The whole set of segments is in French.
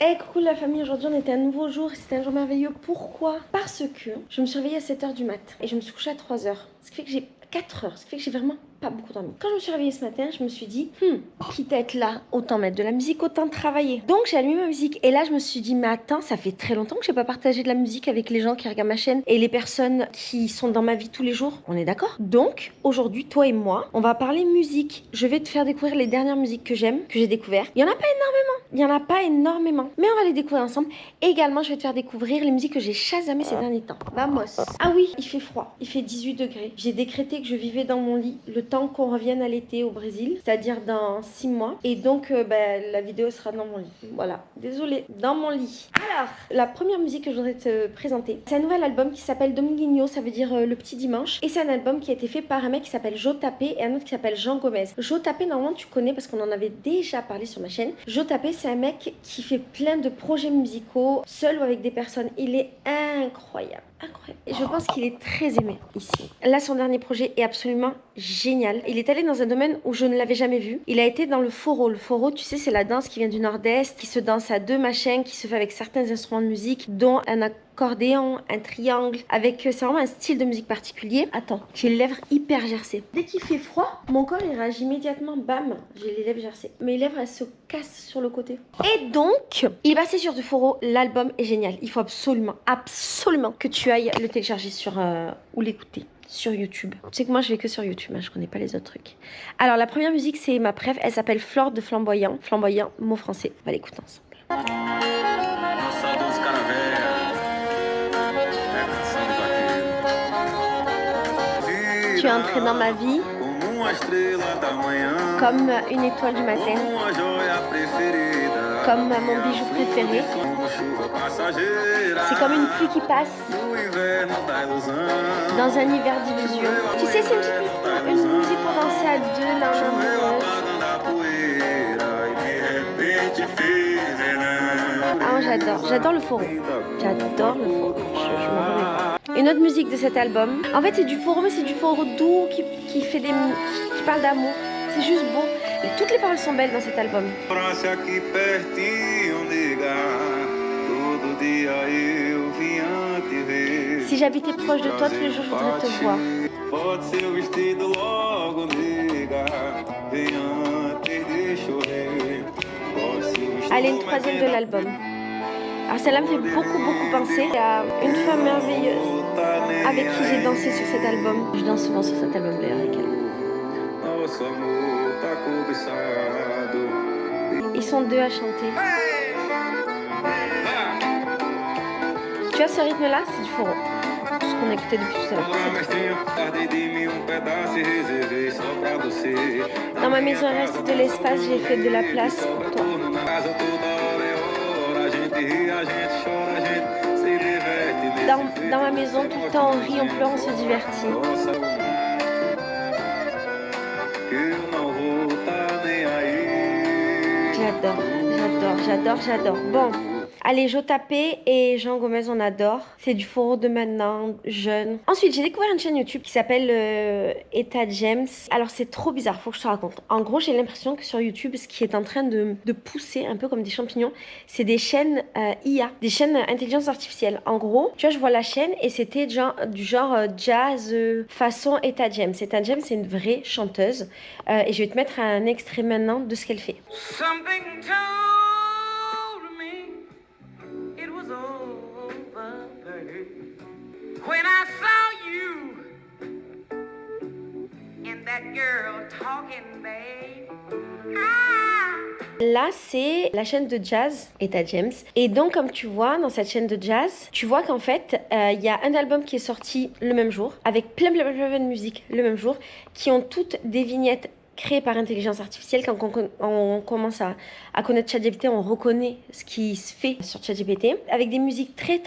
Hey coucou la famille, aujourd'hui on était un nouveau jour, c'était un jour merveilleux. Pourquoi? Parce que je me suis réveillée à 7h du mat et je me suis couchée à 3h. Ce qui fait que j'ai 4 heures, ce qui fait que j'ai vraiment pas beaucoup dormi. Quand je me suis réveillée ce matin, je me suis dit, quitte à être là, autant mettre de la musique, autant travailler. Donc j'ai allumé ma musique et là je me suis dit, mais attends, ça fait très longtemps que j'ai pas partagé de la musique avec les gens qui regardent ma chaîne et les personnes qui sont dans ma vie tous les jours. On est d'accord? Donc aujourd'hui, toi et moi, on va parler musique. Je vais te faire découvrir les dernières musiques que j'aime, que j'ai découvertes. Il y en a pas énormément, mais on va les découvrir ensemble. Et également, je vais te faire découvrir les musiques que j'ai chasamées ces derniers temps. Vamos. Ah oui, il fait froid, il fait 18 degrés. J'ai décrété que je vivais dans mon lit le temps qu'on revienne à l'été au Brésil, c'est-à-dire dans 6 mois. Et donc, la vidéo sera dans mon lit. Voilà, désolée, dans mon lit. Alors, la première musique que je voudrais te présenter, c'est un nouvel album qui s'appelle Dominguinho, ça veut dire le petit dimanche. Et c'est un album qui a été fait par un mec qui s'appelle Jo Tapé et un autre qui s'appelle Jean Gomez. Jo Tapé, normalement, tu connais parce qu'on en avait déjà parlé sur ma chaîne. Jo Tapé, c'est un mec qui fait plein de projets musicaux, seul ou avec des personnes. Il est incroyable. Incroyable. Et je pense qu'il est très aimé ici. Là, son dernier projet est absolument génial. Il est allé dans un domaine où je ne l'avais jamais vu. Il a été dans le foro. Le foro, tu sais, c'est la danse qui vient du nord-est, qui se danse à deux machins, qui se fait avec certains instruments de musique, dont un accordéon, un triangle, avec c'est vraiment un style de musique particulier. Attends, j'ai les lèvres hyper gercées. Dès qu'il fait froid, mon corps il réagit immédiatement, bam, j'ai les lèvres gercées. Mes lèvres elles se cassent sur le côté. Et donc, il est passé sur du foro, l'album est génial. Il faut absolument que tu ailles le télécharger sur ou l'écouter sur YouTube. Tu sais que moi je vais que sur YouTube, hein, je connais pas les autres trucs. Alors la première musique c'est ma préf, elle s'appelle Flore de Flamboyant. Flamboyant, mot français. On va l'écouter ensemble. Tu es entré dans ma vie comme une étoile du matin, comme mon bijou préféré. C'est comme une pluie qui passe dans un hiver d'illusion. Tu sais, c'est une musique pour danser à deux, là, ah, j'adore le foro. J'adore le foro. Je m'en remets pas. Une autre musique de cet album. En fait, c'est du foro, mais c'est du foro doux qui fait qui parle d'amour. C'est juste beau. Et toutes les paroles sont belles dans cet album. Si j'habitais proche de toi tous les jours, je voudrais te voir. Allez, une troisième de l'album. Alors celle-là me fait beaucoup penser à une femme merveilleuse avec qui j'ai dansé sur cet album. Je danse souvent sur cet album d'ailleurs avec elle. Ils sont deux à chanter. Tu vois ce rythme-là, c'est du foro. Tout ce qu'on a écouté depuis tout à l'heure. Dans ma maison, il reste de l'espace, j'ai fait de la place pour toi. Dans ma maison, tout le temps, on rit, on pleure, on se divertit. J'adore. Bon. Allez, Jo Tapé et Jean Gomez, on adore. C'est du foro de maintenant, jeune. Ensuite, j'ai découvert une chaîne YouTube qui s'appelle Etta James. Alors, c'est trop bizarre, faut que je te raconte. En gros, j'ai l'impression que sur YouTube, ce qui est en train de pousser, un peu comme des champignons, c'est des chaînes IA, des chaînes intelligence artificielle. En gros, tu vois, je vois la chaîne et c'était du genre jazz façon Etta James. Etta James, c'est une vraie chanteuse. Et je vais te mettre un extrait maintenant de ce qu'elle fait. When I saw you and that girl talking, babe. Là, c'est la chaîne de jazz Etta James. Et donc, comme tu vois, dans cette chaîne de jazz, tu vois qu'en fait, il y a un album qui est sorti le même jour, avec plein de musique le même jour, qui ont toutes des vignettes créées par intelligence artificielle. Quand on commence à connaître ChatGPT, on reconnaît ce qui se fait sur ChatGPT, avec des musiques très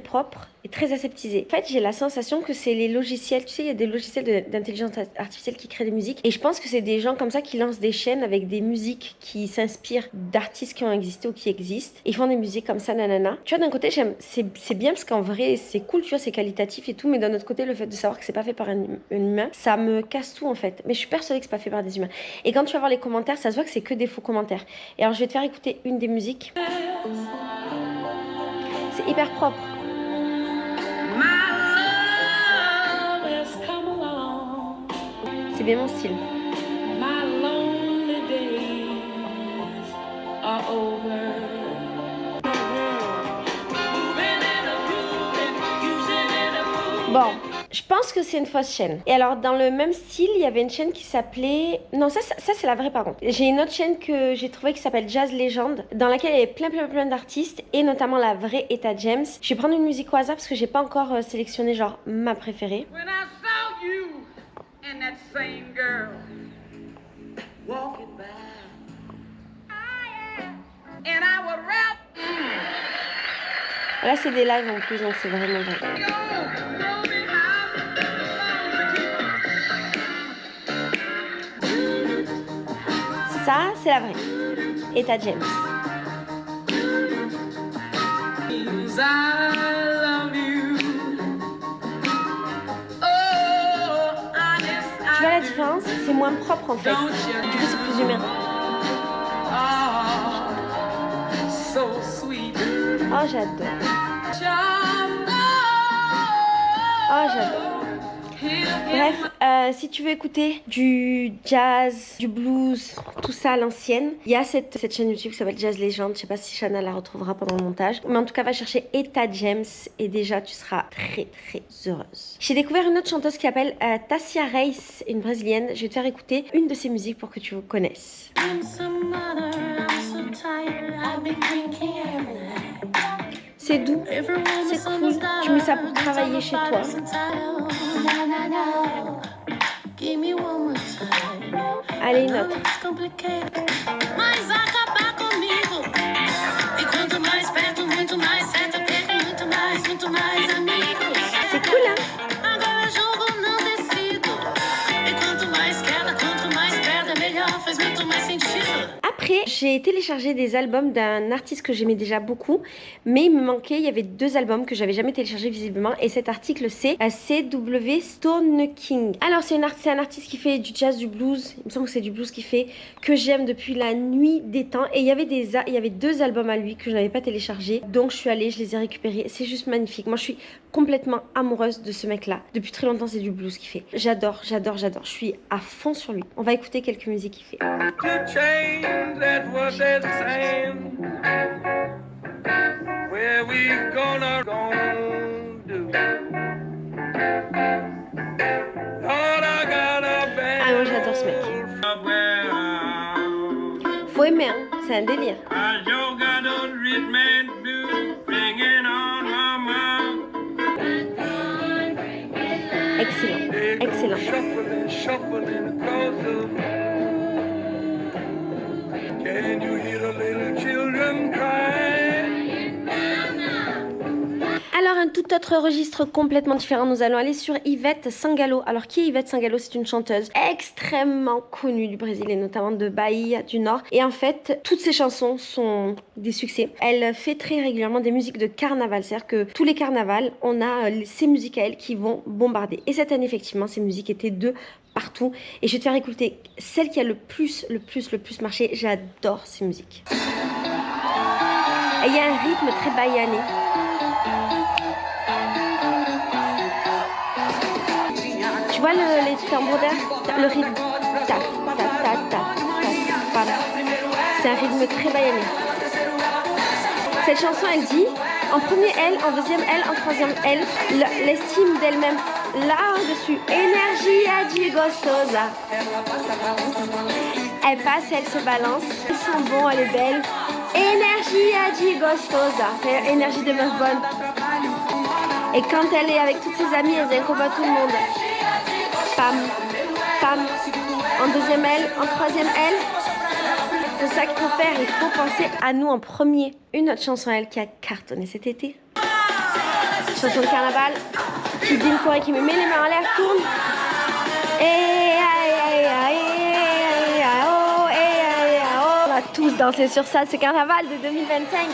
propres et très aseptisées. En fait, j'ai la sensation que c'est les logiciels, tu sais, il y a des logiciels d'intelligence artificielle qui créent des musiques, et je pense que c'est des gens comme ça qui lancent des chaînes avec des musiques qui s'inspirent d'artistes qui ont existé ou qui existent. Ils font des musiques comme ça, nanana. Tu vois, d'un côté, c'est bien parce qu'en vrai, c'est cool, tu vois, c'est qualitatif et tout, mais d'un autre côté, le fait de savoir que c'est pas fait par un humain, ça me casse tout en fait. Mais je suis persuadée que c'est pas fait par des humains. Et quand tu vas voir les commentaires, ça se voit que c'est que des faux commentaires. Et alors, je vais te faire écouter une des musiques. c'est hyper propre. C'est bien mon style. Bon, je pense que c'est une fausse chaîne. Et alors, dans le même style, il y avait une chaîne qui s'appelait... Non, ça c'est la vraie, par contre. J'ai une autre chaîne que j'ai trouvée qui s'appelle Jazz Legend, dans laquelle il y avait plein d'artistes, et notamment la vraie Etta James. Je vais prendre une musique au hasard parce que j'ai pas encore sélectionné, genre, ma préférée. When I saw you and that same girl walking by, and I would rap. Là, c'est des lives en plus, donc c'est vraiment vrai. Ça, c'est la vraie. Etta James. Tu vois la différence? C'est moins propre en fait. Du coup, c'est plus humain. Oh, j'adore. Oh, j'adore. Bref, si tu veux écouter du jazz, du blues, tout ça à l'ancienne, il y a cette chaîne YouTube qui s'appelle Jazz Legend. Je sais pas si Shana la retrouvera pendant le montage. Mais en tout cas, va chercher Etta James et déjà, tu seras très heureuse. J'ai découvert une autre chanteuse qui s'appelle Tassia Reis, une brésilienne. Je vais te faire écouter une de ses musiques pour que tu connaisses. C'est doux, c'est cool. Tu mets ça pour travailler chez toi. Allez, une autre. C'est cool, hein? Après, j'ai téléchargé des albums d'un artiste que j'aimais déjà beaucoup, mais il me manquait, il y avait 2 albums que j'avais jamais téléchargés visiblement, et cet article c'est C.W. Stone King. Alors c'est un artiste qui fait du jazz, du blues, il me semble que c'est du blues qu'il fait, que j'aime depuis la nuit des temps, et il y avait 2 albums à lui que je n'avais pas téléchargés, donc je suis allée, je les ai récupérés, c'est juste magnifique. Moi je suis complètement amoureuse de ce mec là, depuis très longtemps c'est du blues qu'il fait. J'adore, je suis à fond sur lui. On va écouter quelques musiques qu'il fait. That's what they're saying. Where we gonna do? Ah moi j'adore ce mec. Faut aimer, hein, c'est un délire. Excellent. Can you hear the little children cry? Alors un tout autre registre complètement différent, nous allons aller sur Ivete Sangalo. Alors qui est Ivete Sangalo? C'est une chanteuse extrêmement connue du Brésil et notamment de Bahia du Nord. Et en fait, toutes ses chansons sont des succès. Elle fait très régulièrement des musiques de carnaval, c'est-à-dire que tous les carnavals, on a ces musiques à elle qui vont bombarder. Et cette année, effectivement, ces musiques étaient de partout. Et je vais te faire écouter celle qui a le plus marché. J'adore ces musiques. Et il y a un rythme très bahiané. Tu vois les tambours d'air, le rythme. Ta, ta, ta, ta, ta, voilà. C'est un rythme très bahiané. Cette chanson, elle dit, en premier L, en deuxième L, en troisième L, l'estime d'elle-même. Là-dessus, énergia de gostosa. Elle passe, elle se balance. Ils sont bons, elle est belle. Énergia de gostosa. Énergie de meuf bonne. Et quand elle est avec toutes ses amies, elle combat tout le monde. Pam, pam. En deuxième L, en troisième L. C'est ça qu'il faut faire. Il faut penser à nous en premier. Une autre chanson, elle, qui a cartonné cet été. Chanson de carnaval. Qui dit une choré qui me met les mains en l'air, tourne. On va tous danser sur ça, c'est carnaval de 2025.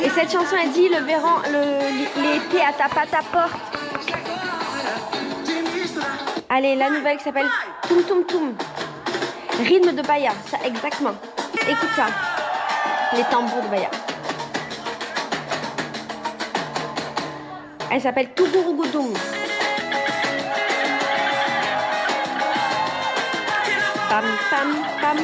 Et cette chanson, elle dit l'été à ta porte. Allez, la nouvelle qui s'appelle Toum Toum Toum. Rythme de Baya, ça exactement. Écoute ça, les tambours de Baya. Elle s'appelle Tugurugudum. Pam pam pam.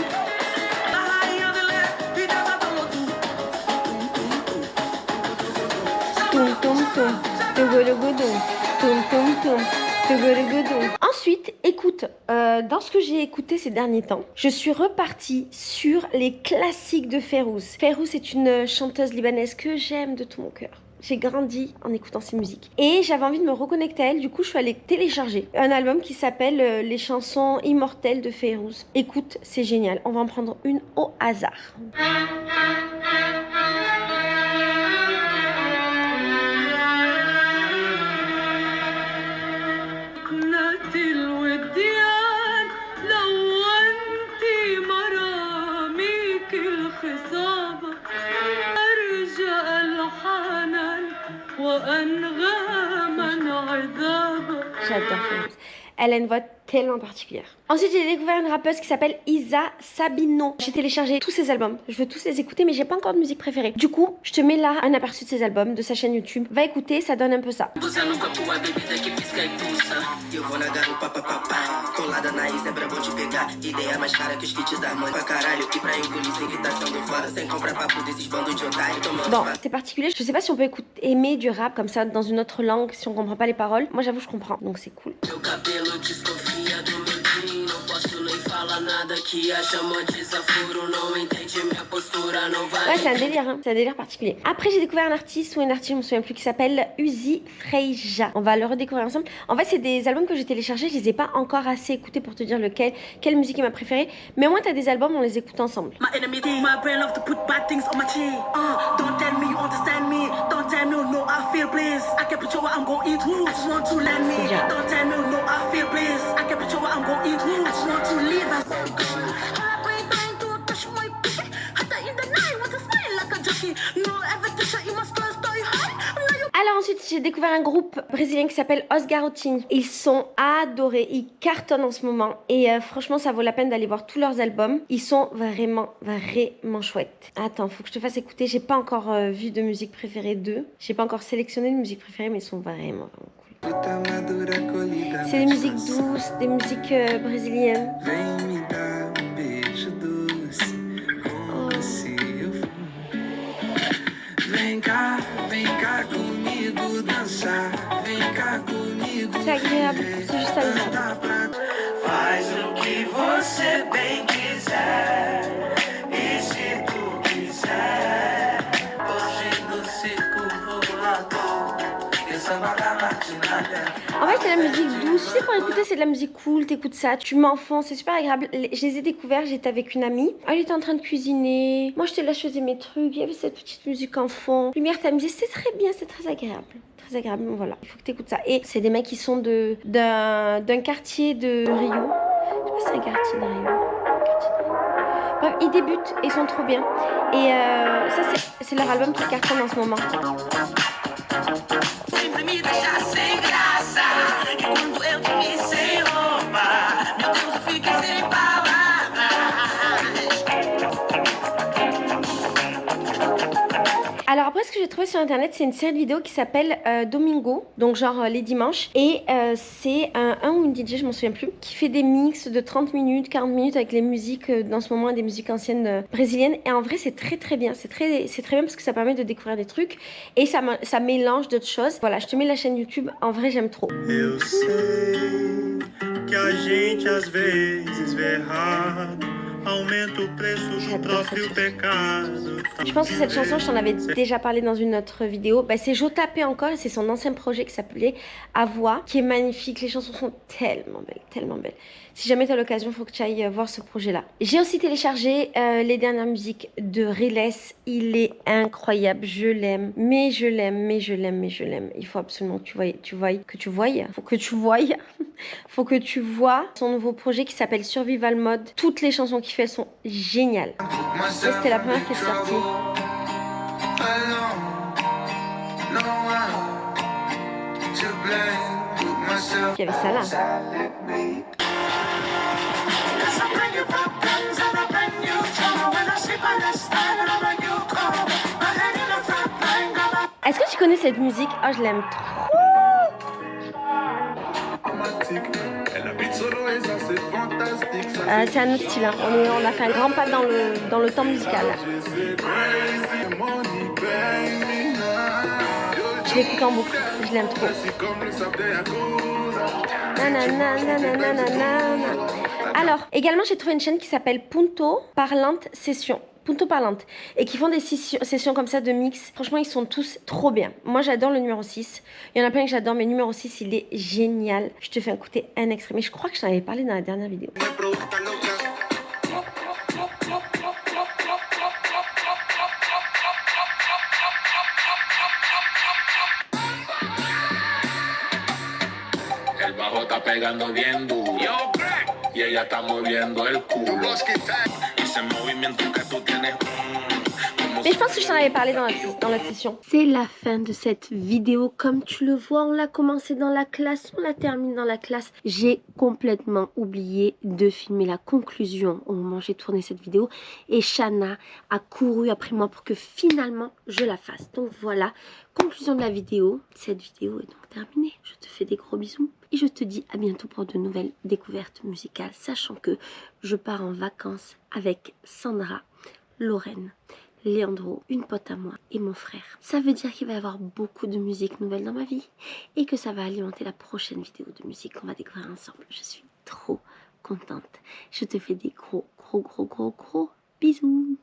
Tum tum tum. Tugurugudum. Tum tum tum. Tugurugudum. Ensuite, écoute, dans ce que j'ai écouté ces derniers temps, je suis repartie sur les classiques de Fayrouz. Fayrouz est une chanteuse libanaise que j'aime de tout mon cœur. J'ai grandi en écoutant ses musiques. Et j'avais envie de me reconnecter à elle, du coup je suis allée télécharger un album qui s'appelle Les chansons immortelles de Fayrouz. Écoute, c'est génial, on va en prendre une au hasard. J'adore Fayrouz. Elle a une voix tellement particulière. Ensuite, j'ai découvert une rappeuse qui s'appelle Isa Sabino. J'ai téléchargé tous ses albums. Je veux tous les écouter, mais j'ai pas encore de musique préférée. Du coup, je te mets là un aperçu de ses albums, de sa chaîne YouTube. Va écouter, ça donne un peu ça. Bon, c'est particulier. Je sais pas si on peut aimer du rap comme ça dans une autre langue si on comprend pas les paroles. Moi, j'avoue, je comprends. Donc, c'est cool. Ouais, c'est un délire, hein. C'est un délire particulier. Après, j'ai découvert un artiste ou une artiste, je me souviens plus, qui s'appelle Uzi Freija. On va le redécouvrir ensemble. En fait, c'est des albums que j'ai téléchargés. Je les ai pas encore assez écoutés pour te dire quelle musique est ma préférée. Mais au moins, t'as des albums, on les écoute ensemble. Alors ensuite, j'ai découvert un groupe brésilien qui s'appelle Os Garotinhos. Ils sont adorés, ils cartonnent en ce moment. Et franchement, ça vaut la peine d'aller voir tous leurs albums. Ils sont vraiment, vraiment chouettes. Attends, faut que je te fasse écouter. J'ai pas encore vu de musique préférée d'eux. J'ai pas encore sélectionné de musique préférée, mais ils sont vraiment, vraiment cool. C'est des musiques douces, des musiques brésiliennes. C'est agréable, c'est juste agréable. Faz o que você bem quiser, e se tu quiser, hoje no circo voador, e samba da matinada. En fait, c'est la musique douce. Tu sais, pour écouter, c'est de la musique cool. T'écoutes ça, tu m'enfonces, c'est super agréable. Je les ai découverts, j'étais avec une amie. Elle était en train de cuisiner. Moi, j'étais là, je faisais mes trucs. Il y avait cette petite musique en fond. Lumière tamisée, c'est très bien, c'est très agréable. Très agréable, voilà. Il faut que t'écoutes ça. Et c'est des mecs qui sont d'un quartier de Rio. Je sais pas si c'est un quartier de Rio. Bref, ils débutent et ils sont trop bien. Et ça, c'est leur album qui cartonne en ce moment. Alors après, ce que j'ai trouvé sur internet, c'est une série de vidéos qui s'appelle Domingo, donc genre les dimanches. Et c'est un ou une DJ, je m'en souviens plus, qui fait des mix de 30 minutes, 40 minutes avec les musiques dans ce moment, des musiques anciennes brésiliennes. Et en vrai, c'est très très bien. C'est très bien parce que ça permet de découvrir des trucs. Et ça mélange d'autres choses. Voilà, je te mets la chaîne YouTube. En vrai, j'aime trop. Eu sei que a gente às vezes vê errado. Je pense que cette chanson, je t'en avais déjà parlé dans une autre vidéo. Bah, c'est Jotapé encore, c'est son ancien projet qui s'appelait À Voix, qui est magnifique. Les chansons sont tellement belles, tellement belles. Si jamais tu as l'occasion, il faut que tu ailles voir ce projet-là. J'ai aussi téléchargé les dernières musiques de Riles. Il est incroyable, je l'aime, mais je l'aime, mais je l'aime, mais je l'aime. Il faut absolument que faut que tu vois son nouveau projet qui s'appelle Survival Mode. Toutes les chansons qu'il fait, elles sont géniales. Ça, c'était la première qui est sortie. Il y avait ça là. tourner cette musique. Oh, je l'aime trop. C'est un autre style, hein. On a fait un grand pas dans le temps musical. Je l'écoute en boucle, je l'aime trop. Alors, également j'ai trouvé une chaîne qui s'appelle Punto Parlante Session. Punto Parlante. Et qui font des sessions comme ça de mix. Franchement, ils sont tous trop bien. Moi, j'adore le numéro 6. Il y en a plein que j'adore, mais le numéro 6, il est génial. Je te fais écouter un extrait. Mais je crois que je t'en avais parlé dans la dernière vidéo. El bajo está pegando bien duro y ella está moviendo el culo. Ese movimiento que tú tienes. Mais je pense que je t'en avais parlé dans la session. C'est la fin de cette vidéo. Comme tu le vois, on l'a commencé dans la classe, on la termine dans la classe. J'ai complètement oublié de filmer la conclusion au moment où j'ai tourné cette vidéo. Et Shana a couru après moi pour que finalement je la fasse. Donc voilà, conclusion de la vidéo. Cette vidéo est donc terminée. Je te fais des gros bisous. Et je te dis à bientôt pour de nouvelles découvertes musicales. Sachant que je pars en vacances avec Sandra, Lorraine, Léandro, une pote à moi et mon frère. Ça veut dire qu'il va y avoir beaucoup de musique nouvelle dans ma vie et que ça va alimenter la prochaine vidéo de musique qu'on va découvrir ensemble. Je suis trop contente. Je te fais des gros bisous.